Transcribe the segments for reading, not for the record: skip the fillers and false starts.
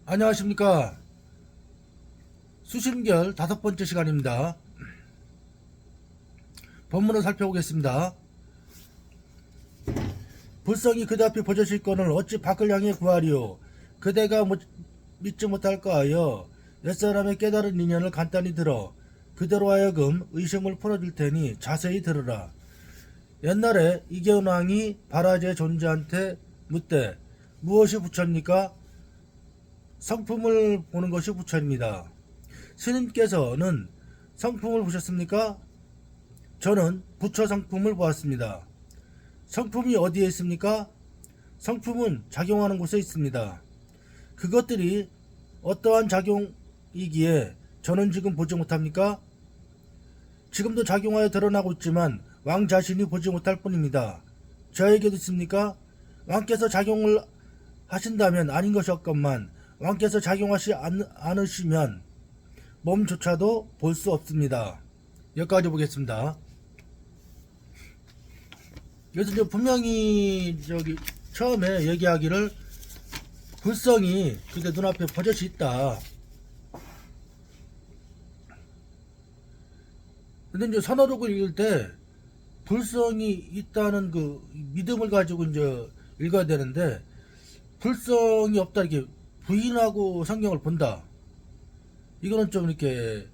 안녕하십니까. 수신결 5번째 시간입니다. 본문을 살펴보겠습니다. 불성이 그대 앞에 버젓을 건을 어찌 밖을 향해 구하리요. 그대가 믿지 못할까 하여 옛사람의 깨달은 인연을 간단히 들어 그대로 하여금 의심을 풀어줄 테니 자세히 들으라. 옛날에 이견왕이 바라제 존재한테 묻되 무엇이 부처입니까? 성품을 보는 것이 부처입니다. 스님께서는 성품을 보셨습니까? 저는 부처 성품을 보았습니다. 성품이 어디에 있습니까? 성품은 작용하는 곳에 있습니다. 그것들이 어떠한 작용이기에 저는 지금 보지 못합니까? 지금도 작용하여 드러나고 있지만 왕 자신이 보지 못할 뿐입니다. 저에게도 있습니까? 왕께서 작용을 하신다면 아닌 것이 없건만 왕께서 작용하지 않으시면 몸조차도 볼 수 없습니다. 여기까지 보겠습니다. 그래서 이제 분명히 처음에 얘기하기를 불성이 그게 눈앞에 버젓이 있다. 근데 이제 선어록을 읽을 때 불성이 있다는 그 믿음을 가지고 이제 읽어야 되는데 불성이 없다 이렇게 부인하고 성경을 본다. 이거는 좀 이렇게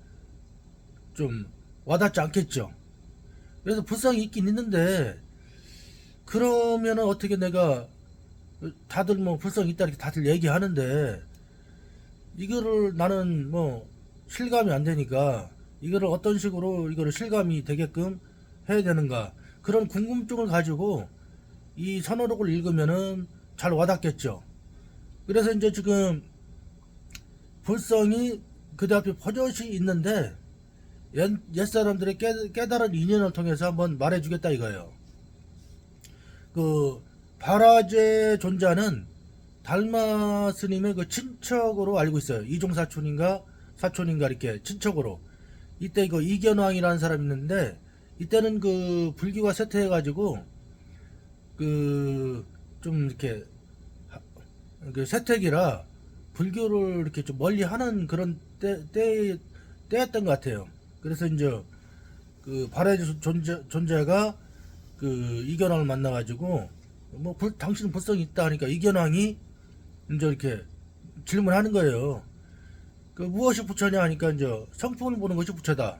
좀 와닿지 않겠죠. 그래서 불성이 있긴 있는데 그러면은 어떻게 내가 다들 뭐 불성이 있다 이렇게 다들 얘기하는데 이거를 나는 뭐 실감이 안 되니까 이거를 어떤 식으로 이거를 실감이 되게끔 해야 되는가 그런 궁금증을 가지고 이 선어록을 읽으면은 잘 와닿겠죠. 그래서 이제 지금 불성이 그대 앞에 버젓이 있는데 옛사람들의 깨달은 인연을 통해서 한번 말해주겠다 이거예요. 그 바라제 존자는 달마 스님의 그 친척으로 알고 있어요. 이종사촌인가 사촌인가 이렇게 친척으로. 이때 그 이견왕이라는 사람이 있는데 이때는 그 불교가 쇠퇴해가지고 그 좀 이렇게 그 세택이라 불교를 이렇게 좀 멀리 하는 그런 때였던 것 같아요. 그래서 이제 그 바라제 존재가 그 이견왕을 만나가지고 뭐 당신은 불성이 있다 하니까 이견왕이 이제 이렇게 질문하는 거예요. 그 무엇이 부처냐 하니까 이제 성품을 보는 것이 부처다.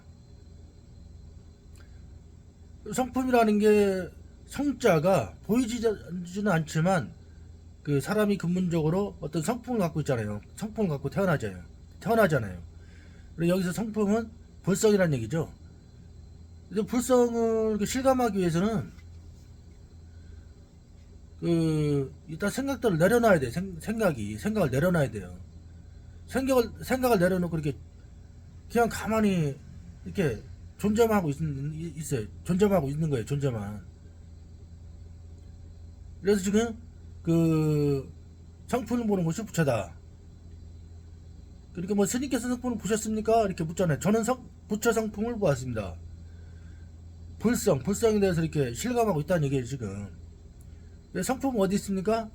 성품이라는 게 성자가 보이지는 않지만 그 사람이 근본적으로 어떤 성품을 갖고 있잖아요. 성품을 갖고 태어나잖아요. 그리고 여기서 성품은 불성이라는 얘기죠. 불성을 실감하기 위해서는 그 일단 생각들을 내려놔야 돼. 생각을 내려놔야 돼요. 생각을 내려놓고 이렇게 그냥 가만히 이렇게 존재만 하고 있어요. 존재만 하고 있는 거예요. 존재만. 그래서 지금 그 성품을 보는 것이 부처다. 그러니까 뭐 스님께서 성품을 보셨습니까? 이렇게 묻잖아요. 저는 부처 성품을 보았습니다. 불성에 대해서 이렇게 실감하고 있다는 얘기예요 지금. 성품은 어디 있습니까?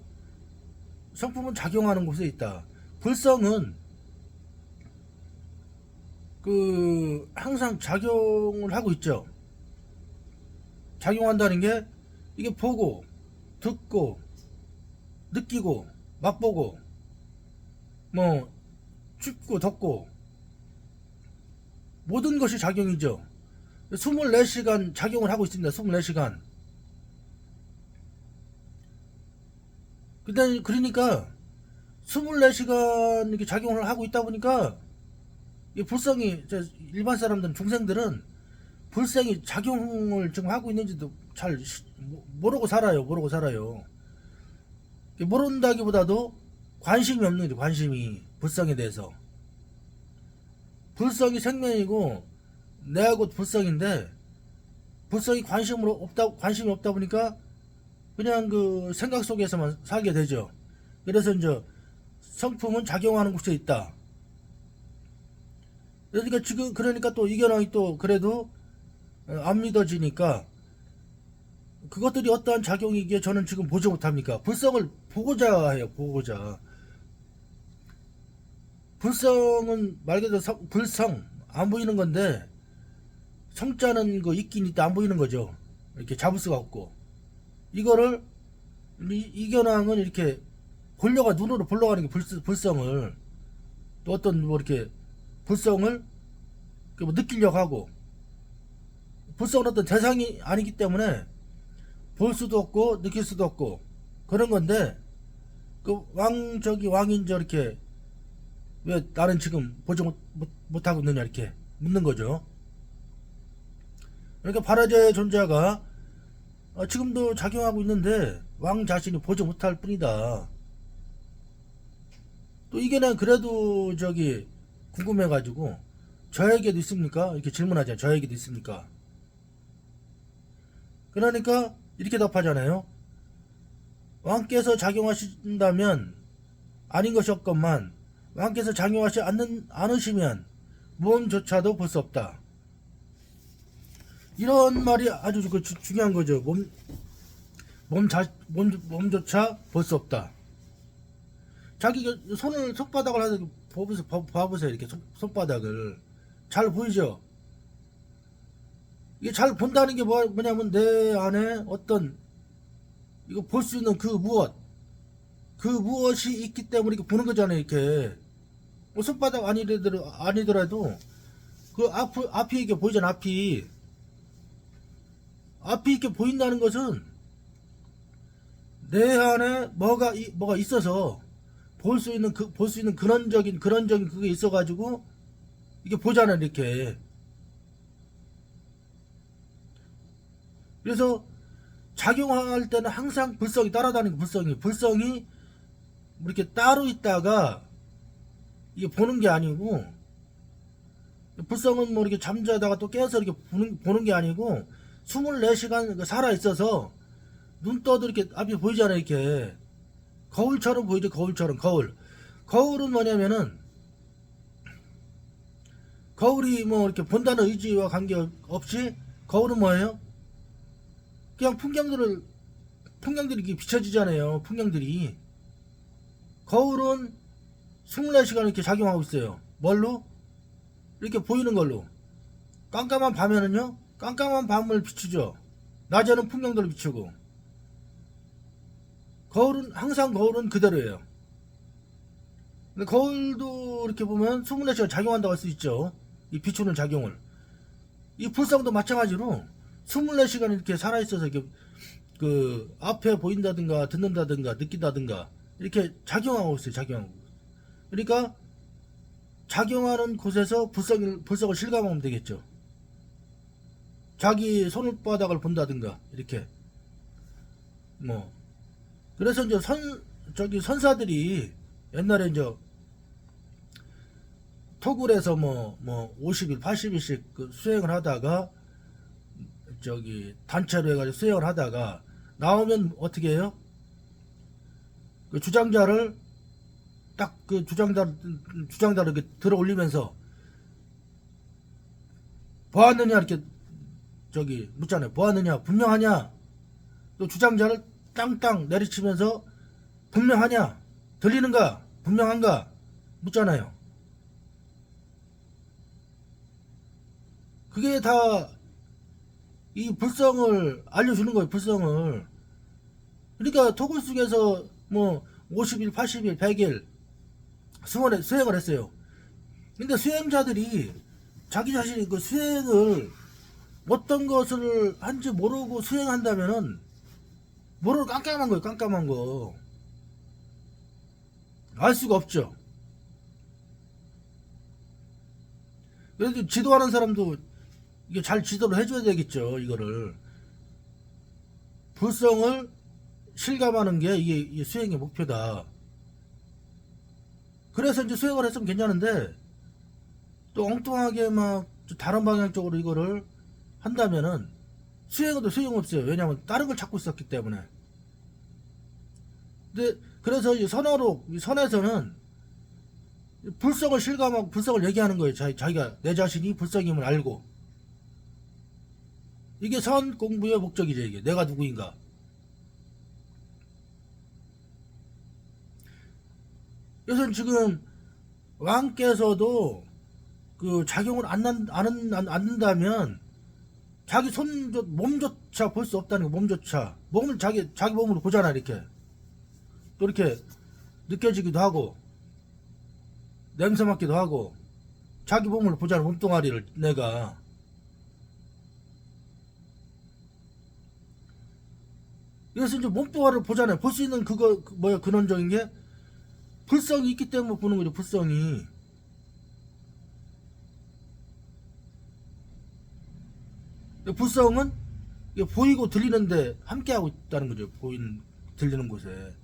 성품은 작용하는 곳에 있다. 불성은 그 항상 작용을 하고 있죠. 작용한다는 게 이게 보고 듣고 느끼고 맛보고 뭐 춥고 덥고 모든 것이 작용이죠. 24시간 작용을 하고 있습니다. 24시간. 그러니까 24시간 이렇게 작용을 하고 있다 보니까 이 불성이 일반 사람들은 중생들은 불성이 작용을 지금 하고 있는지도 잘 모르고 살아요. 모른다기보다도 관심이 없는 거죠. 관심이 불성에 대해서. 불성이 생명이고 내가 곧 불성인데 불성이 관심이 없다 보니까 그냥 그 생각 속에서만 살게 되죠. 그래서 이제 성품은 작용하는 곳에 있다. 그러니까 지금 또 이견왕이 또 그래도 안 믿어지니까 그것들이 어떠한 작용이기에 저는 지금 보지 못합니까? 불성을 보고자 해요. 보고자. 불성은 말 그대로 불성 안 보이는 건데, 성자는 그 있긴 있다 안 보이는 거죠. 이렇게 잡을 수가 없고, 이거를 이견왕은 이렇게 보려가 눈으로 보려고 하는 게 불성을, 또 어떤 뭐 이렇게 불성을 뭐 느끼려고 하고, 불성은 어떤 대상이 아니기 때문에 볼 수도 없고 느낄 수도 없고 그런 건데, 그 왕인 저렇게 왜 나는 지금 보지 못하고 있느냐 이렇게 묻는 거죠. 그러니까 발화자의 존재가 지금도 작용하고 있는데 왕 자신이 보지 못할 뿐이다. 또 이게 난 그래도 궁금해가지고, 저에게도 있습니까? 이렇게 질문하잖아요. 저에게도 있습니까? 그러니까 이렇게 답하잖아요. 왕께서 작용하신다면 아닌 것이 없건만, 왕께서 작용하지 않으시면 몸조차도 볼 수 없다. 이런 말이 아주 중요한 거죠. 몸조차 볼 수 없다. 자기가 손바닥을 하서 봐보세요. 이렇게 손바닥을 잘 보이죠. 이게 잘 본다는 게 뭐냐면, 내 안에 어떤 이거 볼 수 있는 그 무엇이 있기 때문에 이렇게 보는 거잖아요. 이렇게 뭐 손바닥 아니더라도 그 앞이 이렇게 보이잖아. 앞이 이렇게 보인다는 것은 내 안에 뭐가 있어서 볼 수 있는 근원적인 그게 있어가지고 이게 보잖아. 이렇게. 그래서 작용할 때는 항상 불성이 따라다니는, 불성이 이렇게 따로 있다가 이게 보는 게 아니고, 불성은 뭐 이렇게 잠자다가 또 깨서 이렇게 보는 게 아니고 24시간 살아 있어서 눈 떠도 이렇게 앞이 보이잖아요. 이렇게 거울처럼 보이죠. 거울은 뭐냐면은, 거울이 뭐 이렇게 본다는 의지와 관계없이 거울은 뭐예요? 그냥 풍경들이 이렇게 비춰지잖아요. 풍경들이. 거울은 24시간 이렇게 작용하고 있어요. 뭘로? 이렇게 보이는 걸로. 깜깜한 밤에는요, 깜깜한 밤을 비추죠. 낮에는 풍경들을 비추고. 항상 거울은 그대로예요. 근데 거울도 이렇게 보면 24시간 작용한다고 할 수 있죠. 이 비추는 작용을. 이 불성도 마찬가지로 24시간 이렇게 살아있어서 이렇게 그 앞에 보인다든가 듣는다든가 느낀다든가 이렇게 작용하고 있어요. 그러니까 작용하는 곳에서 불성을 실감하면 되겠죠. 자기 손바닥을 본다든가 이렇게 뭐. 그래서 이제 선사들이 옛날에 이제 토굴에서 뭐 50일 80일씩 그 수행을 하다가 단체로 해가지고 수행을 하다가 나오면 어떻게 해요? 그 주장자를 딱 그 주장자를 이렇게 들어 올리면서 보았느냐 이렇게 묻잖아요. 보았느냐, 분명하냐. 또 주장자를 땅땅 내리치면서 분명하냐, 들리는가, 분명한가 묻잖아요. 그게 다 이 불성을 알려주는 거예요. 불성을. 그러니까 토굴 속에서 뭐 50일 80일 100일 수행을 했어요. 근데 수행자들이 자기 자신이 그 수행을 어떤 것을 한지 모르고 수행한다면은 모르고 깜깜한 거예요. 깜깜한 거. 알 수가 없죠. 그래도 지도하는 사람도 이게 잘 지도를 해줘야 되겠죠. 이거를. 불성을 실감하는 게 이게 수행의 목표다. 그래서 이제 수행을 했으면 괜찮은데, 또 엉뚱하게 막 다른 방향 쪽으로 이거를 한다면은 수행도 소용없어요. 왜냐하면 다른 걸 찾고 있었기 때문에. 근데 그래서 이 선에서는 불성을 실감하고 불성을 얘기하는 거예요. 자기가 내 자신이 불성임을 알고. 이게 선 공부의 목적이죠. 이게 내가 누구인가. 그래서 지금 왕께서도 그 작용을 않는다면 자기 몸조차 볼 수 없다는 거. 몸조차 몸을 자기 몸으로 보잖아. 이렇게 또 이렇게 느껴지기도 하고 냄새 맡기도 하고 자기 몸을 보잖아. 몸뚱아리를 내가. 그래서 이제 몸뚱아리를 보잖아요. 볼 수 있는 그거 뭐야 근원적인 게 불성이 있기 때문에 보는 거죠. 불성이. 불성은 보이고 들리는데 함께하고 있다는 거죠. 들리는 곳에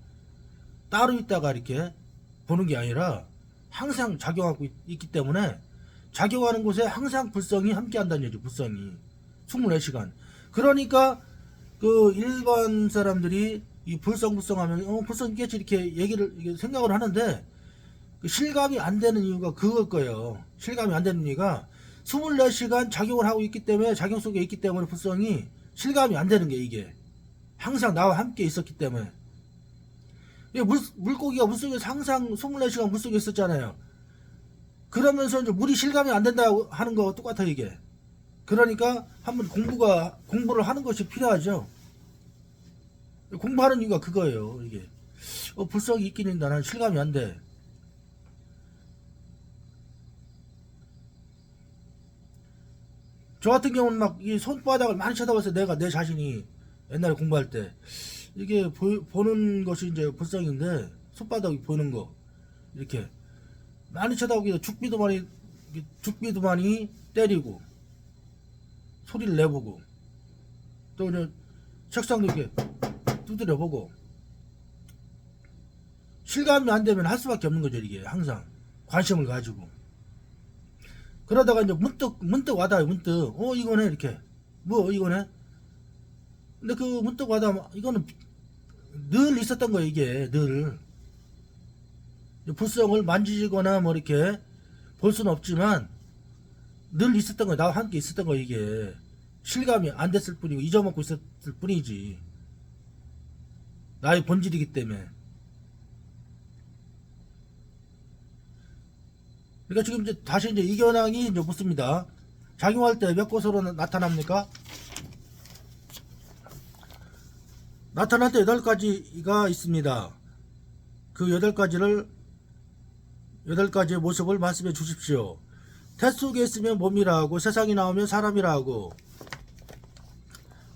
따로 있다가 이렇게 보는 게 아니라 항상 작용하고 있기 때문에 작용하는 곳에 항상 불성이 함께한다는 얘기죠. 불성이 24시간. 그러니까 그 일반 사람들이 이 불성 하면 불성 있겠지 이렇게 생각을 하는데 그 실감이 안 되는 이유가 그걸 거예요. 실감이 안 되는 이유가 24시간 작용을 하고 있기 때문에, 작용 속에 있기 때문에 불성이 실감이 안 되는 게 이게 항상 나와 함께 있었기 때문에. 물고기가 물속에서 항상 24시간 물속에 있었잖아요. 그러면서 이제 물이 실감이 안 된다고 하는 거와 똑같아요 이게. 그러니까 한번 공부를 하는 것이 필요하죠. 공부하는 이유가 그거예요 이게. 불성이 있긴 있는데 나는 실감이 안 돼. 저 같은 경우는 막 이 손바닥을 많이 쳐다봤어요. 내가 내 자신이 옛날에 공부할 때 이게 보는 것이 이제 불성인데 손바닥이 보이는 거 이렇게 많이 쳐다보기도 죽비도 많이 때리고 소리를 내보고 또 이제 책상도 이렇게 두드려 보고 실감이 안 되면 할 수밖에 없는 거죠 이게. 항상 관심을 가지고 그러다가 이제 문득 와닿아요. 문득 이거네 이렇게 이거네. 근데 그 문득 와닿으면 이거는 늘 있었던 거예요 이게. 늘 불성을 만지거나 뭐 이렇게 볼 수는 없지만 늘 있었던 거예요. 나와 함께 있었던 거예요 이게. 실감이 안 됐을 뿐이고 잊어먹고 있었을 뿐이지. 나의 본질이기 때문에. 그러니까 지금 이제 다시 이제 이견항이 이제 묻습니다. 작용할 때 몇 곳으로 나타납니까? 나타날 때 8가지가 있습니다. 그 8가지의 모습을 말씀해 주십시오. 태 속에 있으면 몸이라 하고, 세상에 나오면 사람이라 하고,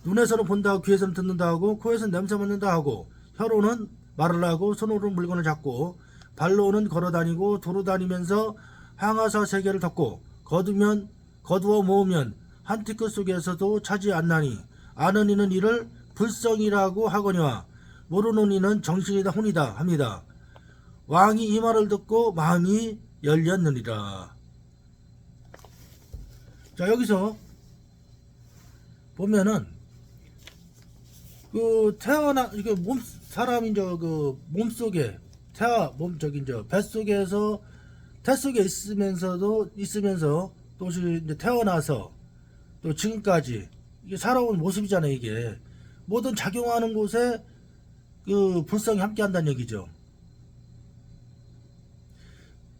눈에서는 본다 하고, 귀에서는 듣는다 하고, 코에서는 냄새 맡는다 하고, 혀로는 말을 하고, 손으로는 물건을 잡고, 발로는 걸어다니고, 도로다니면서 항아사 세계를 덮고, 거두어 모으면 한 티끌 속에서도 차지 않나니, 아는 이는 이를 불성이라고 하거니와 모르는 이는 정신이다 혼이다 합니다. 왕이 이 말을 듣고 마음이 열렸느니라. 자, 여기서 보면은 그 이게 사람이 그 몸속에 뱃속에서 태 속에 있으면서 또 이제 태어나서 또 지금까지 이게 살아온 모습이잖아요 이게. 모든 작용하는 곳에 그 불성이 함께 한다는 얘기죠.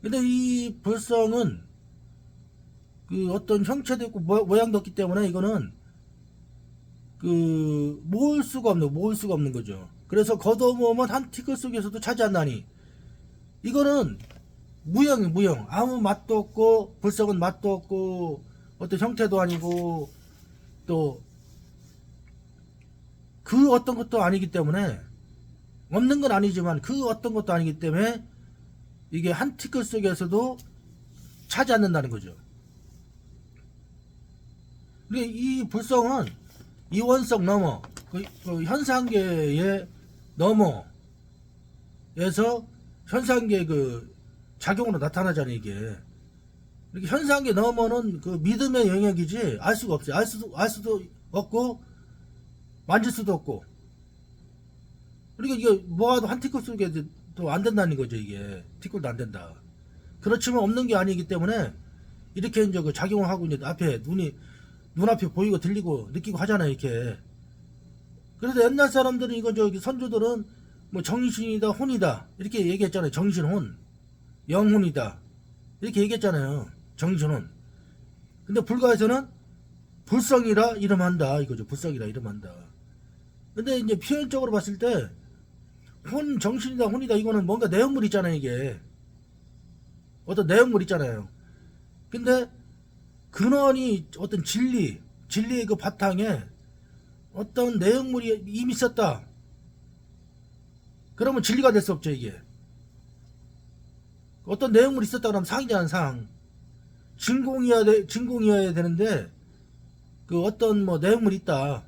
근데 이 불성은 그 어떤 형체도 있고 모양도 없기 때문에 이거는 그 모을 수가 없는 거죠. 그래서 걷어모으면 한 티끌 속에서도 차지 않나니, 이거는 무형. 아무 맛도 없고, 불성은 맛도 없고, 어떤 형태도 아니고, 또 그 어떤 것도 아니기 때문에, 없는 건 아니지만 그 어떤 것도 아니기 때문에 이게 한 티끌 속에서도 차지 않는다는 거죠. 그러니까 이 불성은 이원성 넘어, 그 현상계의 넘어에서 현상계 그 작용으로 나타나잖아요 이게. 이렇게 현상계 넘어는 그 믿음의 영역이지 알 수가 없어요. 알 수도 없고 만질 수도 없고. 그러니까 이게 뭐가도 한 티끌 속에 또 안 된다는 거죠 이게. 티끌도 안 된다. 그렇지만 없는 게 아니기 때문에 이렇게 이제 그 작용을 하고 이제 눈앞에 보이고 들리고 느끼고 하잖아요 이렇게. 그래서 옛날 사람들은 이거 선조들은 뭐 정신이다 혼이다 이렇게 얘기했잖아요. 정신 혼 영혼이다. 이렇게 얘기했잖아요. 정신은. 근데 불가에서는 불성이라 이름한다 이거죠. 불성이라 이름한다. 근데 이제 표현적으로 봤을 때 정신이다 혼이다 이거는 뭔가 내용물 있잖아요. 이게 어떤 내용물 있잖아요. 근데 근원이 어떤 진리의 그 바탕에 어떤 내용물이 이미 있었다. 그러면 진리가 될 수 없죠. 이게 어떤 내용물이 있었다 그러면 상이잖아. 상. 진공이어야 되는데 그 어떤 뭐 내용물이 있다.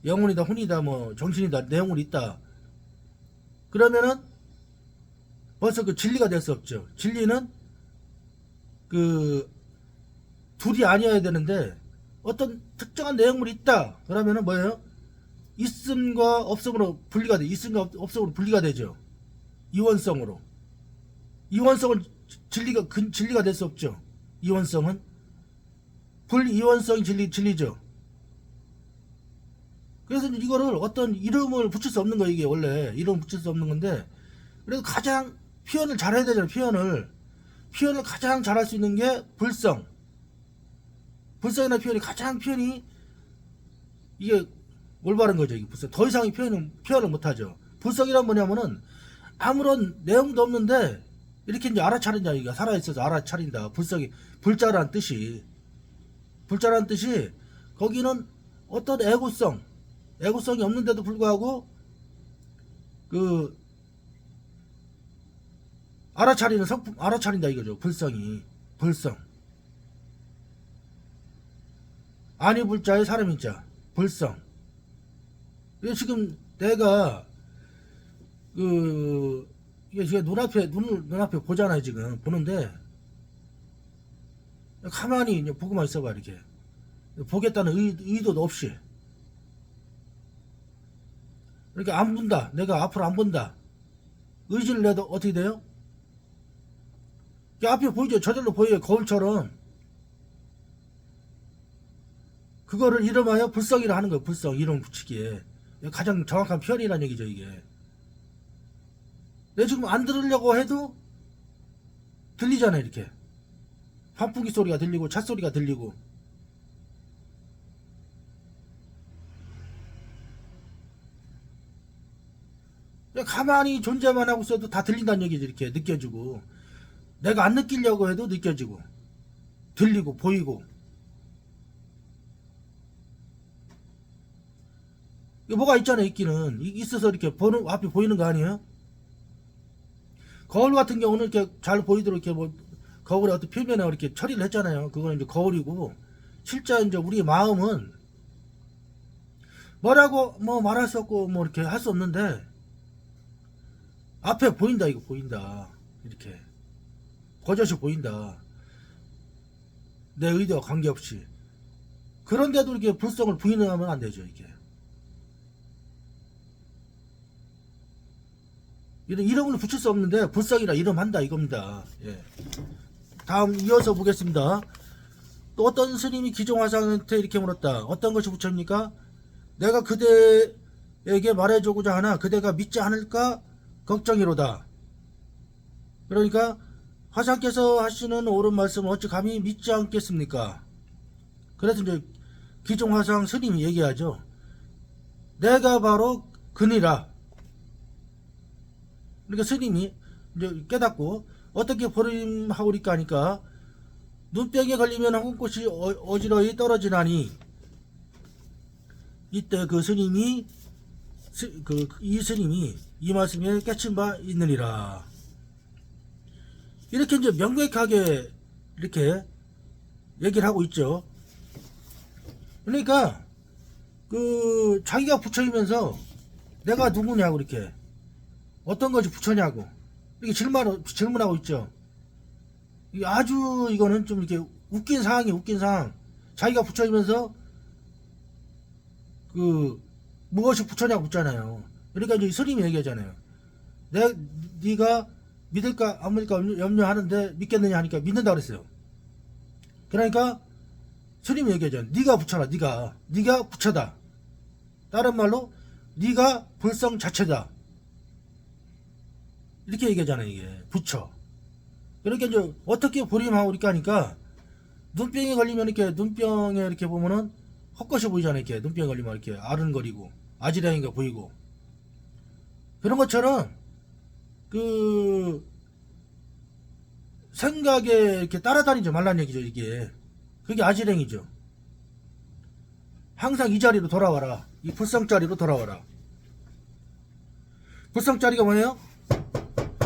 영혼이다 혼이다 뭐 정신이다 내용물이 있다. 그러면은 벌써 그 진리가 될 수 없죠. 진리는 그 둘이 아니어야 되는데 어떤 특정한 내용물이 있다. 그러면은 뭐예요? 있음과 없음으로 분리가 돼. 있음과 없음으로 분리가 되죠. 이원성으로. 이원성은 진리가 될 수 없죠. 이원성은 불이원성 진리죠. 그래서 이거를 어떤 이름을 붙일 수 없는 거예요. 이게 원래 이름 붙일 수 없는 건데 그래서 가장 표현을 잘해야 되잖아요. 표현을 가장 잘할 수 있는 게 불성이나 표현이 가장 표현이 이게 올바른 거죠. 이게 불성. 더 이상의 표현을 못하죠. 불성이란 뭐냐면은 아무런 내용도 없는데 이렇게 이제 알아차린다. 이게 살아있어서 알아차린다. 불자라는 뜻이 거기는 어떤 애고성이 없는데도 불구하고 그 알아차린다 이거죠. 불성. 아니 불자의 사람인자. 불성. 지금 내가 이게 지금 눈앞에 보잖아요. 지금 보는데 가만히 이제 보고만 있어봐. 이렇게 보겠다는 의도도 없이 이렇게 안 본다. 내가 앞으로 안 본다. 의지를 내도 어떻게 돼요? 앞에 보이죠? 저절로 보여요. 거울처럼. 그거를 이름하여 불성이라 하는 거예요. 불성. 이름 붙이기에. 가장 정확한 표현이라는 얘기죠. 이게. 내가 지금 안 들으려고 해도 들리잖아요. 이렇게. 환풍기 소리가 들리고 차 소리가 들리고. 가만히 존재만 하고 있어도 다 들린다는 얘기죠. 이렇게 느껴지고. 내가 안 느끼려고 해도 느껴지고. 들리고 보이고. 뭐가 있잖아요. 있기는. 있어서 이렇게 앞에 보이는 거 아니에요? 거울 같은 경우는 이렇게 잘 보이도록 이렇게 뭐 거울의 어떤 표면에 이렇게 처리를 했잖아요. 그거는 이제 거울이고 실제 이제 우리 마음은 뭐라고 뭐 말할 수 없고 뭐 이렇게 할 수 없는데 앞에 보인다. 이거 보인다. 이렇게 버젓이 보인다. 내 의도와 관계없이. 그런데도 이렇게 불성을 부인하면 안 되죠. 이게 이런 이름을 붙일 수 없는데 불성이라 이름한다 이겁니다. 예. 다음 이어서 보겠습니다. 또 어떤 스님이 기종화상한테 이렇게 물었다. 어떤 것이 부처입니까? 내가 그대에게 말해주고자 하나 그대가 믿지 않을까 걱정이로다. 그러니까 화상께서 하시는 옳은 말씀을 어찌 감히 믿지 않겠습니까? 그래서 이제 기종화상 스님이 얘기하죠. 내가 바로 그니라. 그러니까 스님이 이제 깨닫고 어떻게 버림하오리까 하니까 눈병에 걸리면 황금꽃이 어지러이 떨어지나니 이때 그 스님이 이 스님이 이 말씀에 깨친 바 있느니라. 이렇게 이제 명백하게 이렇게 얘기를 하고 있죠. 그러니까 자기가 부처이면서 내가 누구냐고 이렇게 어떤 것이 부처냐고 이렇게 질문하고 있죠. 아주 이거는 좀 이렇게 웃긴 상황. 자기가 부처이면서 무엇이 부처냐고 묻잖아요. 그러니까 이제 스님이 얘기하잖아요. 네가 믿을까 안 믿을까 염려하는데 믿겠느냐 하니까 믿는다 그랬어요. 그러니까 스님이 얘기하잖아요. 네가 부처라. 네가 부처다. 다른 말로 네가 불성 자체다. 이렇게 얘기하잖아요. 이게 부처. 그러니까 이제 어떻게 보림하고 이렇게 하니까 눈병에 걸리면 이렇게 눈병에 이렇게 보면은 헛것이 보이잖아요. 이렇게 눈병에 걸리면 이렇게 아른거리고 아지랑이가 보이고 그런 것처럼 그 생각에 이렇게 따라다니지 말란 얘기죠. 이게 그게 아지랭이죠. 항상 이 자리로 돌아와라. 이 불성자리로 돌아와라. 불성자리가 뭐예요?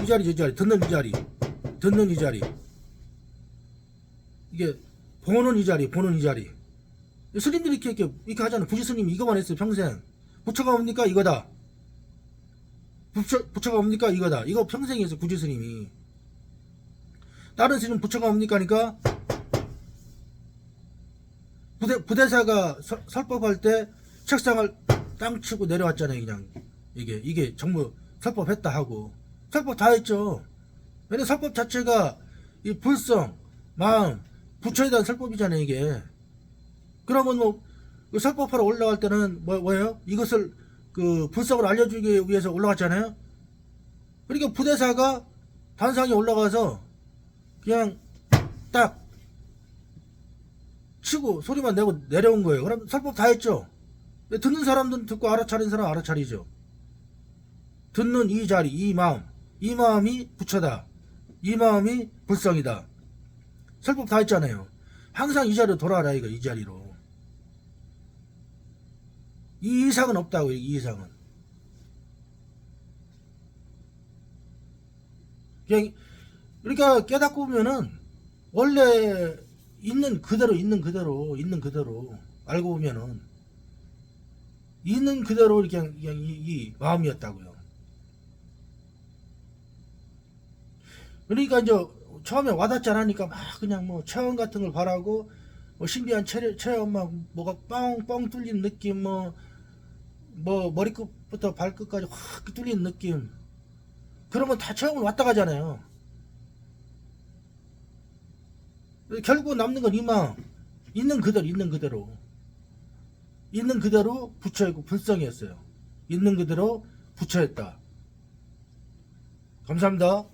이 자리, 이 자리, 듣는 이 자리, 듣는 이 자리. 이게 보는 이 자리, 보는 이 자리. 스님들이 이렇게 하잖아요. 부지 스님이 이거만 했어요. 평생. 부처가 뭡니까? 이거다. 부처가 뭡니까? 이거다. 이거 평생 했어요. 부지 스님이. 다른 스님 부처가 뭡니까? 하니까 부대사가 설법할 때 책상을 땅 치고 내려왔잖아요. 그냥 이게 전부 설법했다 하고 설법 다 했죠. 왜냐면 설법 자체가 이 불성, 마음, 부처에 대한 설법이잖아요. 이게. 그러면 뭐 설법하러 올라갈 때는 뭐예요? 이것을 그 불성을 알려주기 위해서 올라갔잖아요. 그러니까 부대사가 단상에 올라가서 그냥 딱 치고 소리만 내고 내려온 거예요. 그럼 설법 다 했죠. 듣는 사람들은 듣고 알아차린 사람은 알아차리죠. 듣는 이 자리, 이 마음이 부처다. 이 마음이 불성이다. 설법 다 했잖아요. 항상 이 자리로 돌아와라 이거. 이 자리로. 이 이상은 없다고요. 이 이상은. 그냥 그러니까 깨닫고 보면은 원래 있는 그대로 알고 보면은 있는 그대로 그냥 이 마음이었다고요. 그러니까 이제 처음에 와닿지 않으니까 막 그냥 뭐 체험 같은 걸 바라고 뭐 신비한 체험 막 뭐가 뻥뻥 뚫린 느낌 뭐 머리끝부터 발끝까지 확 뚫린 느낌 그런 건 다 체험을 왔다 가잖아요. 결국 남는 건 이마 있는 그대로 부처이고 불성이었어요. 있는 그대로 부처였다. 감사합니다.